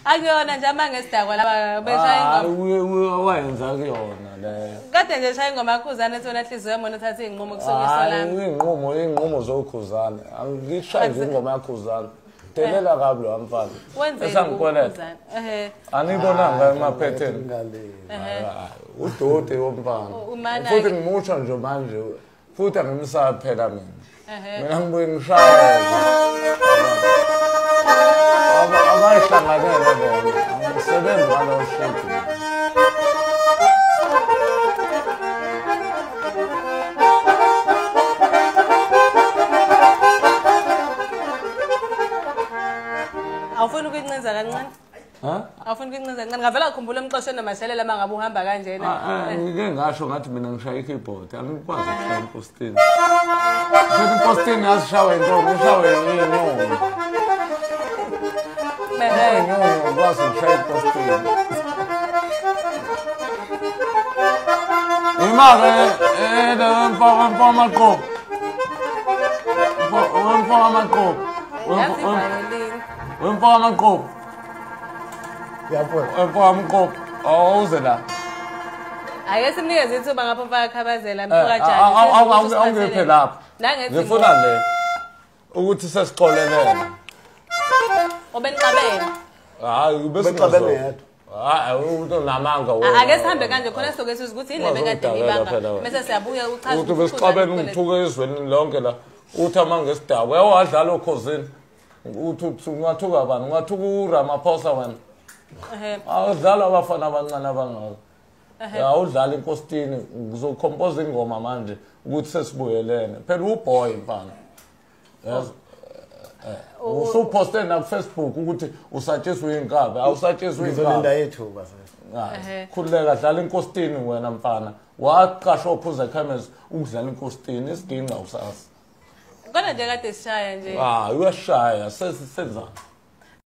Akuyona nje amangesidakwa laba beshaya ingoma. Wayenza kuyona le. Kade nje shaya ingoma yakhuzana ethi wena hliziyo yamona uthatha izinqumo kusokiswa lami. Inqumo zokhuzana. Angishaye ingoma yakhuzana. Delela kabi lo mfana. Esangikweleta. Anibonanga emaphetheni. Udote womfana. Futhi ngimusha nje manje. Futhi angimsaba phela mina. Mina ngibuye ngishayele. Abayihlanganele bona. Ngisebenza ngalo shade. Awufuna ukuyincenza kancane? Awufuna ukuyincenza kancane. Ngavela ukukhumbula emxosheni namashelela mangabe uhamba kanjena. Ngike ngasho ngathi mina ngishaya i-keyboard. Angikwazi ukushaya impostini. Futhi impostini yasishawa intombi, ishawe inyoni. Inyoni ngikwazi ukushaya impostini. Imake wemfaka amaqobo. Wemfaka amaqobo. Wemfaka amaqobo. Wemfaka amaqobo. Awuze la. Ake simnikeze ithuba ngapha fakhabazela mfukajani. Awungephe lapha. Ngifuna le ukuthi sesixolelene. Obenixabene. Hayi Bexabene yedwa. Umuntu namanga ake sihambe kanje khona soke siza ukuthi indlebe kade ngibanga bese siyabuya uchaza ukuthi besixabene ngithuke ezweni lonke la uthi amangesidaba uyawadlala okhosini uthi ungathuka bani ungathuka uRamaphosa wena awudlala abafana abancane abangaka awudlala inkostini ngizokhompoza ingoma manje ukuthi sesibuyelene phela uboy mfana yazi usuposte na Facebook ukuthi usatshiswe inkabi awusatshiswe inkabi ngizolinda yethuba khuleka dlala inkostini wena mfana waqashwa uphuza cameras ukudlala inkostini isiginqa usasa kona nje kade sishaya nje uyashaya sesenzani